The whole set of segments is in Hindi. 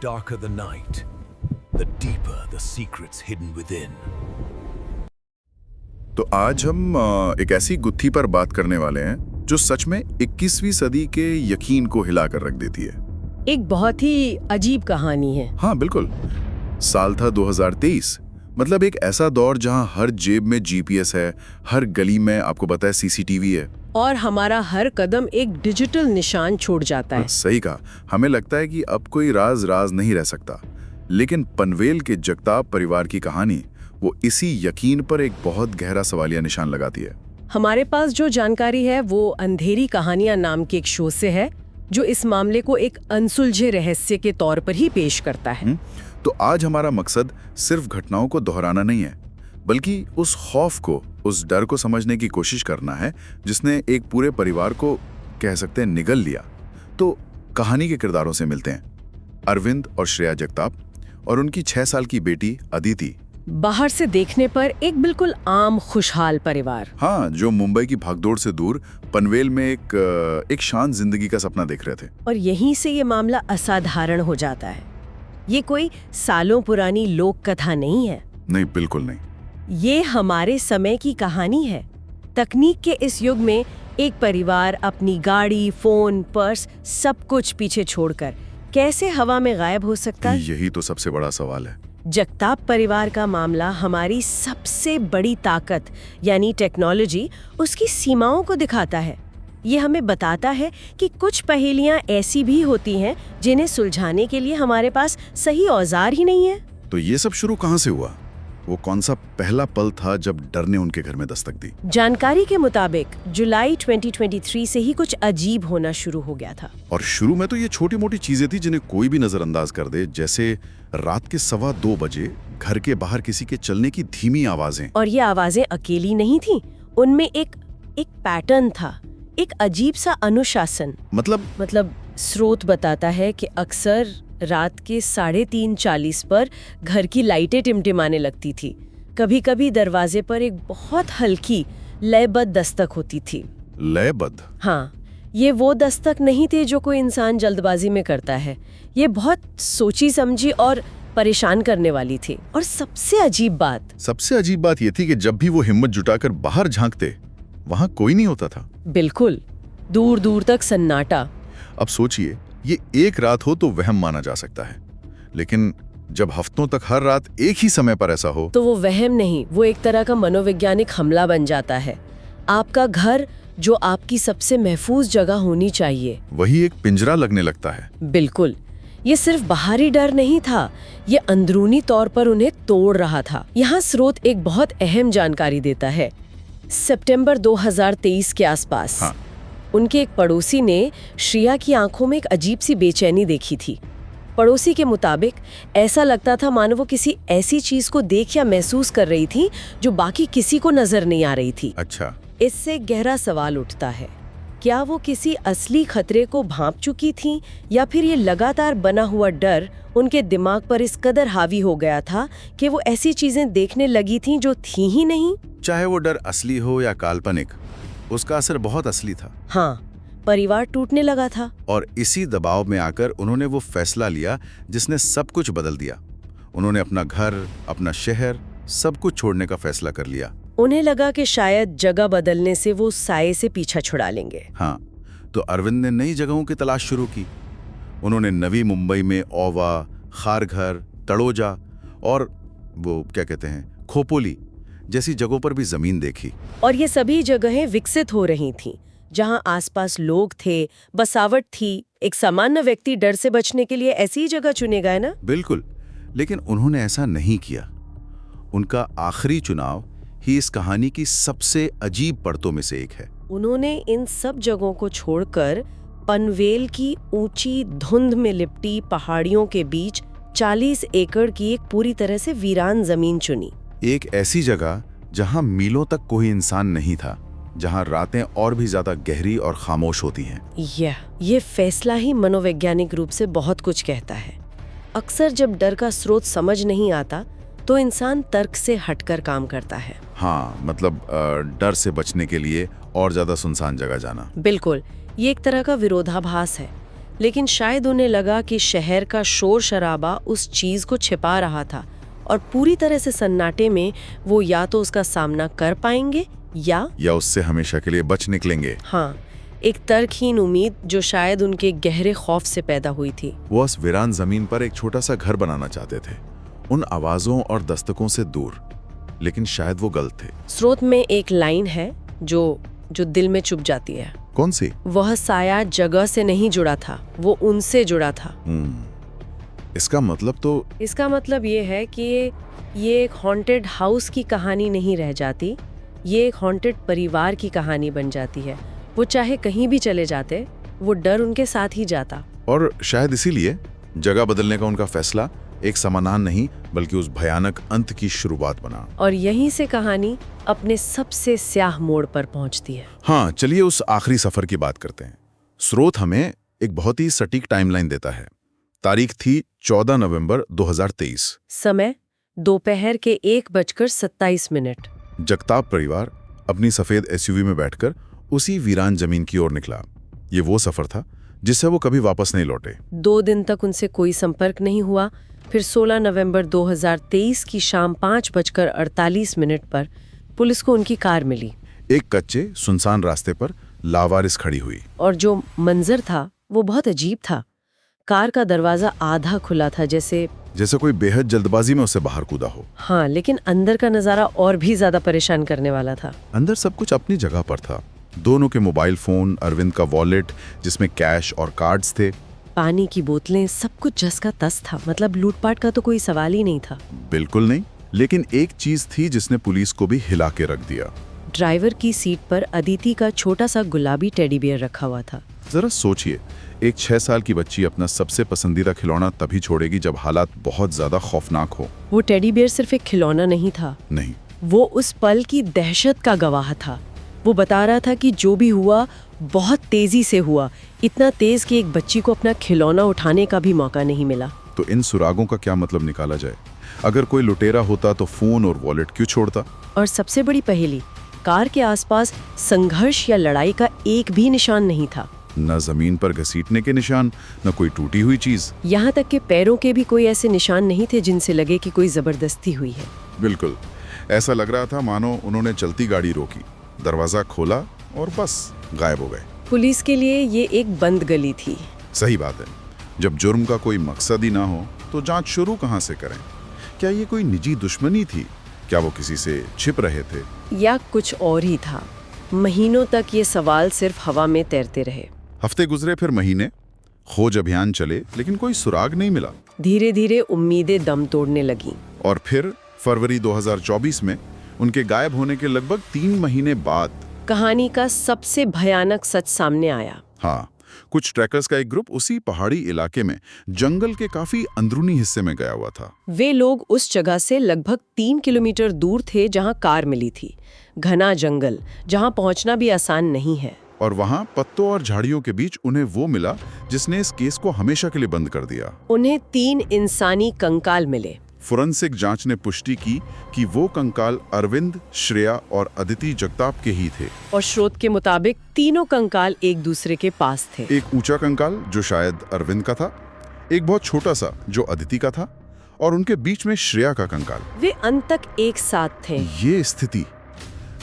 darker the night, the deeper the secrets hidden within. तो आज हम एक ऐसी गुत्थी पर बात करने वाले हैं जो सच में 21वीं सदी के यकीन को हिलाकर रख देती है। एक बहुत ही अजीब कहानी है। हाँ बिल्कुल। साल था 2023। मतलब एक ऐसा दौर जहां हर जेब में जीपीएस है, हर गली में आपको पता है सीसीटीवी है, और हमारा हर कदम एक डिजिटल निशान छोड़ जाता है। सही कहा। हमें लगता है कि अब कोई राज नहीं रह सकता, लेकिन पनवेल के जगताप परिवार की कहानी वो इसी यकीन पर एक बहुत गहरा सवालिया निशान लगाती है। हमारे पास जो जानकारी है वो अंधेरी कहानियां नाम के एक शो से है, जो इस मामले को एक अनसुलझे रहस्य के तौर पर ही पेश करता है। तो आज हमारा मकसद सिर्फ घटनाओं को दोहराना नहीं है, बल्कि उस खौफ को, उस डर को समझने की कोशिश करना है जिसने एक पूरे परिवार को कह सकते हैं निगल लिया। तो कहानी के किरदारों से मिलते हैं अरविंद और श्रेया जगताप और उनकी 6 साल की बेटी अदिति। बाहर से देखने पर एक बिल्कुल आम खुशहाल परिवार। हाँ, जो मुंबई की भागदौड़ से दूर पनवेल में एक शांत जिंदगी का सपना देख रहे थे। और यहीं से ये मामला असाधारण हो जाता है। ये कोई सालों पुरानी लोक कथा नहीं है। नहीं, बिल्कुल नहीं। ये हमारे समय की कहानी है। तकनीक के इस युग में एक परिवार अपनी गाड़ी, फोन, पर्स सब कुछ पीछे छोड़कर कैसे हवा में गायब हो सकता है? यही तो सबसे बड़ा सवाल है। जगताप परिवार का मामला हमारी सबसे बड़ी ताकत यानी टेक्नोलॉजी, उसकी सीमाओं को दिखाता है। ये हमें बताता है कि कुछ पहेलियां ऐसी भी होती हैं जिन्हें सुलझाने के लिए हमारे पास सही औजार ही नहीं है। तो ये सब शुरू कहाँ से हुआ? वो कौन सा पहला पल था जब डर ने उनके घर में दस्तक दी? जानकारी के मुताबिक जुलाई 2023 से ही कुछ अजीब होना शुरू हो गया था। और शुरू में तो ये छोटी मोटी चीजें थी जिन्हें कोई भी नजरअंदाज कर दे, जैसे रात के 2:15 बजे घर के बाहर किसी के चलने की धीमी आवाजें। और ये आवाजें अकेली नहीं थी, उनमें एक पैटर्न था, एक अजीब सा अनुशासन। मतलब स्रोत बताता है कि अक्सर रात के 3:30-40 पर घर की लाइटें टिमटिमाने लगती थी। कभी कभी दरवाजे पर एक बहुत हल्की लयबद्ध दस्तक होती थी। लयबद्ध? हाँ, ये वो दस्तक नहीं थी जो कोई इंसान जल्दबाजी में करता है। ये बहुत सोची समझी और परेशान करने वाली थी। और सबसे अजीब बात ये थी कि जब भी वो हिम्मत जुटाकर बाहर झांकते, वहां कोई नहीं होता था। बिल्कुल, दूर दूर तक सन्नाटा। अब सोचिए, ये एक रात हो तो वहम माना जा सकता है, लेकिन जब हफ्तों तक हर रात एक ही समय पर ऐसा हो तो वो वहम नहीं, वो एक तरह का मनोवैज्ञानिक हमला बन जाता है। आपका घर, जो आपकी सबसे महफूज जगह होनी चाहिए, वही एक पिंजरा लगने लगता है। बिल्कुल। ये सिर्फ बाहरी डर नहीं था, ये अंदरूनी तौर पर उन्हें तोड़ रहा था। यहाँ स्रोत एक बहुत अहम जानकारी देता है। सितंबर 2023 के आसपास उनके एक पड़ोसी ने श्रेया की आंखों में एक अजीब सी बेचैनी देखी थी। पड़ोसी के मुताबिक ऐसा लगता था मानो वो किसी ऐसी चीज को देख या महसूस कर रही थी जो बाकी किसी को नजर नहीं आ रही थी। अच्छा। इससे गहरा सवाल उठता है, क्या वो किसी असली खतरे को भांप चुकी थी, या फिर ये लगातार बना हुआ डर उनके दिमाग पर इस कदर हावी हो गया था कि वो ऐसी चीजें देखने लगी थीं जो थी ही नहीं? चाहे वो डर असली हो या काल्पनिक, उसका असर बहुत असली था। हाँ, परिवार टूटने लगा था। और इसी दबाव में आकर उन्होंने वो फैसला लिया जिसने सब कुछ बदल दिया। उन्होंने अपना घर, अपना शहर, सब कुछ छोड़ने का फैसला कर लिया। उन्हें लगा कि शायद जगह बदलने से वो साये से पीछा छुड़ा लेंगे। हाँ, तो अरविंद ने नई जगहों की तलाश शुरू की। उन्होंने नवी मुंबई में ओवा, खारघर, तड़ोजा और वो क्या कहते हैं, खोपोली जैसी जगहों पर भी जमीन देखी। और ये सभी जगहें विकसित हो रही थीं, जहां आसपास लोग थे, बसावट थी। एक सामान्य व्यक्ति डर से बचने के लिए ऐसी जगह चुनेगा, है ना? बिल्कुल, लेकिन उन्होंने ऐसा नहीं किया। उनका आखिरी चुनाव ही इस कहानी की सबसे अजीब परतों में से एक है। उन्होंने इन सब जगहों को छोड़कर पनवेल की ऊंची धुंध में लिपटी पहाड़ियों के बीच 40 एकड़ की एक पूरी तरह से वीरान जमीन चुनी। एक ऐसी जगह जहां मीलों तक कोई इंसान नहीं था, जहां रातें और भी ज्यादा गहरी और खामोश होती हैं। ये फैसला ही मनोवैज्ञानिक रूप से बहुत कुछ कहता है। अक्सर जब डर का स्रोत समझ नहीं आता तो इंसान तर्क से हटकर काम करता है। हाँ, मतलब डर से बचने के लिए और ज्यादा सुनसान जगह जाना। बिल्कुल, ये एक तरह का विरोधाभास है। लेकिन शायद उन्हें लगा कि शहर का शोर शराबा उस चीज को छिपा रहा था और पूरी तरह से सन्नाटे में वो या तो उसका सामना कर पाएंगे या उससे हमेशा के लिए बच निकलेंगे। हाँ, एक तर्कहीन उम्मीद जो शायद उनके गहरे खौफ से पैदा हुई थी। वो उस वीरान जमीन पर एक छोटा सा घर बनाना चाहते थे, उन आवाजों और दस्तकों से दूर, लेकिन शायद वो गलत थे। स्रोत में एक लाइन है जो दिल में चुभ जाती है। कौन सी? वह साया जगह से नहीं जुड़ा था, वो उनसे जुड़ा था। इसका मतलब ये है कि ये एक हॉन्टेड हाउस की कहानी नहीं रह जाती, ये एक हॉन्टेड परिवार की कहानी बन जाती है। वो चाहे कहीं भी चले जाते, वो डर उनके साथ ही जाता। और शायद इसीलिए जगह बदलने का उनका फैसला एक समाधान नहीं बल्कि उस भयानक अंत की शुरुआत बना। और यहीं से कहानी अपने सबसे स्याह मोड़ पर पहुंचती है। हाँ, चलिए उस आखिरी सफर की बात करते हैं। स्रोत हमें एक बहुत ही सटीक टाइमलाइन देता है। तारीख थी 14 नवंबर 2023। समय दोपहर के 1:27। जगताप परिवार अपनी सफेद एसयूवी में बैठकर उसी वीरान जमीन की ओर निकला। ये वो सफर था जिससे वो कभी वापस नहीं लौटे। 2 दिन तक उनसे कोई संपर्क नहीं हुआ। फिर 16 नवंबर 2023 की शाम 5:48 पर पुलिस को उनकी कार मिली। एक कच्चे सुनसान रास्ते पर लावारिस खड़ी हुई। और जो मंजर था वो बहुत अजीब था। कार का दरवाजा आधा खुला था, जैसे कोई बेहद जल्दबाजी में उसे बाहर कूदा हो। हाँ, लेकिन अंदर का नजारा और भी ज्यादा परेशान करने वाला था। अंदर सब कुछ अपनी जगह पर था। दोनों के मोबाइल फोन, अरविंद का वॉलेट जिसमें कैश और कार्ड्स थे, पानी की बोतलें, सब कुछ जस का तस था। मतलब लूटपाट का तो कोई सवाल ही नहीं था। बिल्कुल नहीं। लेकिन एक चीज थी जिसने पुलिस को भी हिला के रख दिया। ड्राइवर की सीट पर अदिति का छोटा सा गुलाबी टेडी बियर रखा हुआ था। जरा सोचिए, एक 6 साल की बच्ची अपना सबसे पसंदीदा खिलौना तभी छोड़ेगी जब हालात बहुत ज्यादा खौफनाक हो। वो टेडी बियर सिर्फ एक खिलौना नहीं था। नहीं, वो उस पल की दहशत का गवाह था। वो बता रहा था कि जो भी हुआ बहुत तेजी से हुआ, इतना तेज कि एक बच्ची को अपना खिलौना उठाने का भी मौका नहीं मिला। तो इन सुरागों का क्या मतलब निकाला जाए? अगर कोई लुटेरा होता तो फोन और वॉलेट क्यों छोड़ता? और सबसे बड़ी पहेली, कार के आसपास संघर्ष या लड़ाई का एक भी निशान नहीं था। न जमीन पर घसीटने के निशान, न कोई टूटी हुई चीज। यहाँ तक कि पैरों के भी कोई ऐसे निशान नहीं थे जिनसे लगे कि कोई जबरदस्ती हुई है। बिल्कुल ऐसा लग रहा था मानो उन्होंने चलती गाड़ी रोकी, दरवाजा खोला और बस गायब हो गए। पुलिस के लिए ये एक बंद गली थी। सही बात है। जब जुर्म का कोई मकसद ही ना हो तो जांच शुरू कहां से करें? क्या ये कोई निजी दुश्मनी थी? क्या वो किसी से छिप रहे थे? या कुछ और ही था? महीनों तक ये सवाल सिर्फ हवा में तैरते रहे। हफ्ते गुजरे, फिर महीने, खोज अभियान चले, लेकिन कोई सुराग नहीं मिला। धीरे धीरे उम्मीदें दम तोड़ने लगीं। और फिर फरवरी 2024 में उनके गायब होने के लगभग 3 महीने बाद कहानी का सबसे भयानक सच सामने आया। हाँ, कुछ ट्रैकर्स का एक ग्रुप उसी पहाड़ी इलाके में जंगल के काफी अंदरूनी हिस्से में गया हुआ था। वे लोग उस जगह से लगभग 3 किलोमीटर दूर थे जहां कार मिली थी। घना जंगल, जहां पहुंचना भी आसान नहीं है। और वहां पत्तों और झाड़ियों के बीच उन्हें वो मिला जिसने इस केस को हमेशा के लिए बंद कर दिया। उन्हें 3 इंसानी कंकाल मिले। फोरेंसिक जांच ने पुष्टि की कि वो कंकाल अरविंद, श्रेया और अदिति जगताप के ही थे। और स्रोत के मुताबिक तीनों कंकाल एक दूसरे के पास थे। एक ऊंचा कंकाल जो शायद अरविंद का था, एक बहुत छोटा सा जो अदिति का था, और उनके बीच में श्रेया का कंकाल। वे अंत तक एक साथ थे। ये स्थिति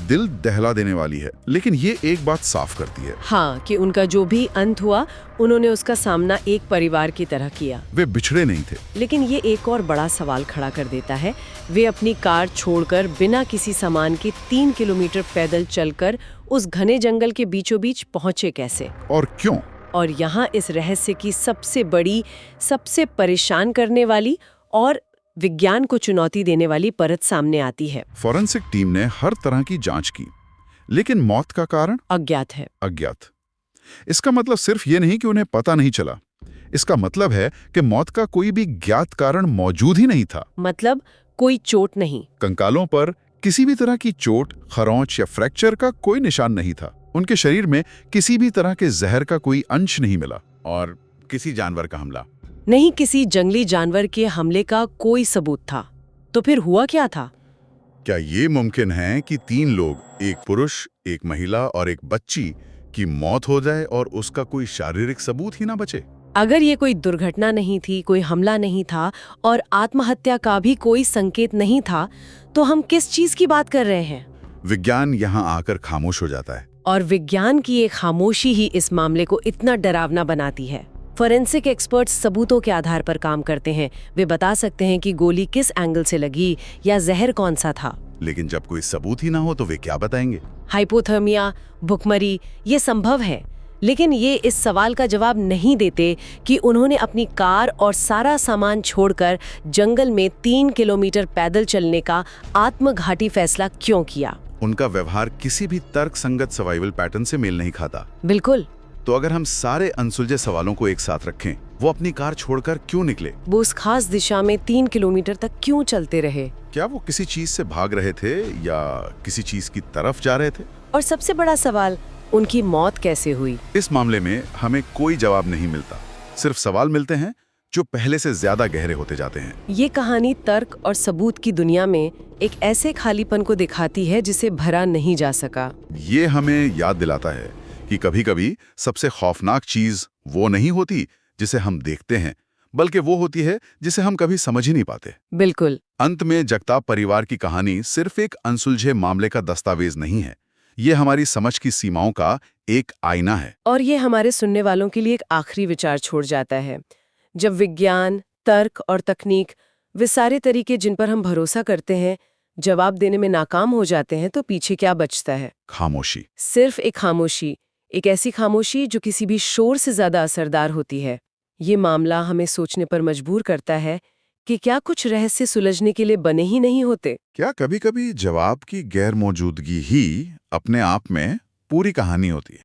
दिल दहला देने वाली है, लेकिन ये एक बात साफ करती है। हाँ, कि उनका जो भी अंत हुआ, उन्होंने उसका सामना एक परिवार की तरह किया। वे बिछड़े नहीं थे। लेकिन ये एक और बड़ा सवाल खड़ा कर देता है, वे अपनी कार छोड़कर बिना किसी सामान के 3 किलोमीटर पैदल चलकर उस घने जंगल के बीचों बीच पहुंचे कैसे? और क्यों? और यहाँ इस रहस्य की सबसे बड़ी, सबसे परेशान करने वाली और विज्ञान को चुनौती देने वाली परत सामने आती है। फोरेंसिक टीम ने हर तरह की जांच की, लेकिन मौत का कारण अज्ञात है। अज्ञात। इसका मतलब सिर्फ ये नहीं कि उन्हें पता नहीं चला, इसका मतलब है कि मौत का कोई भी ज्ञात कारण मौजूद ही नहीं था। मतलब कोई चोट नहीं, कंकालों पर किसी भी तरह की चोट, खरोंच या फ्रैक्चर का कोई निशान नहीं था। उनके शरीर में किसी भी तरह के जहर का कोई अंश नहीं मिला, और किसी जानवर का हमला नहीं, किसी जंगली जानवर के हमले का कोई सबूत था। तो फिर हुआ क्या था? क्या ये मुमकिन है कि 3 लोग, एक पुरुष, एक महिला और एक बच्ची की मौत हो जाए और उसका कोई शारीरिक सबूत ही ना बचे? अगर ये कोई दुर्घटना नहीं थी, कोई हमला नहीं था और आत्महत्या का भी कोई संकेत नहीं था, तो हम किस चीज की बात कर रहे हैं? विज्ञान यहाँ आकर खामोश हो जाता है। और विज्ञान की एक खामोशी ही इस मामले को इतना डरावना बनाती है। फोरेंसिक एक्सपर्ट्स सबूतों के आधार पर काम करते हैं। वे बता सकते हैं कि गोली किस एंगल से लगी या जहर कौन सा था। लेकिन जब कोई सबूत ही ना हो तो वे क्या बताएंगे? हाइपोथर्मिया, भुखमरी, ये संभव है, लेकिन ये इस सवाल का जवाब नहीं देते कि उन्होंने अपनी कार और सारा सामान छोड़कर जंगल में 3 किलोमीटर पैदल चलने का आत्मघाती फैसला क्यों किया। उनका व्यवहार किसी भी तर्कसंगत सर्वाइवल पैटर्न से मेल नहीं खाता। बिल्कुल। तो अगर हम सारे अनसुलझे सवालों को एक साथ रखें, वो अपनी कार छोड़कर क्यों निकले? वो उस खास दिशा में 3 किलोमीटर तक क्यों चलते रहे? क्या वो किसी चीज से भाग रहे थे या किसी चीज की तरफ जा रहे थे? और सबसे बड़ा सवाल, उनकी मौत कैसे हुई? इस मामले में हमें कोई जवाब नहीं मिलता, सिर्फ सवाल मिलते हैं जो पहले से ज्यादा गहरे होते जाते हैं। ये कहानी तर्क और सबूत की दुनिया में एक ऐसे खालीपन को दिखाती है जिसे भरा नहीं जा सका। ये हमें याद दिलाता है कि कभी-कभी सबसे खौफनाक चीज वो नहीं होती जिसे हम देखते हैं, बल्कि वो होती है जिसे हम कभी समझ ही नहीं पाते। बिल्कुल। अंत में जगताप परिवार की कहानी सिर्फ एक अनसुलझे मामले का दस्तावेज नहीं है, ये हमारी समझ की सीमाओं का एक आईना है। और ये हमारे सुनने वालों के लिए एक आखिरी विचार छोड़ जाता है। जब विज्ञान, तर्क और तकनीक, वे सारे तरीके जिन पर हम भरोसा करते हैं, जवाब देने में नाकाम हो जाते हैं, तो पीछे क्या बचता है? खामोशी। सिर्फ एक खामोशी, एक ऐसी खामोशी जो किसी भी शोर से ज्यादा असरदार होती है। ये मामला हमें सोचने पर मजबूर करता है कि क्या कुछ रहस्य सुलझने के लिए बने ही नहीं होते? क्या कभी-कभी जवाब की गैर मौजूदगी ही अपने आप में पूरी कहानी होती है?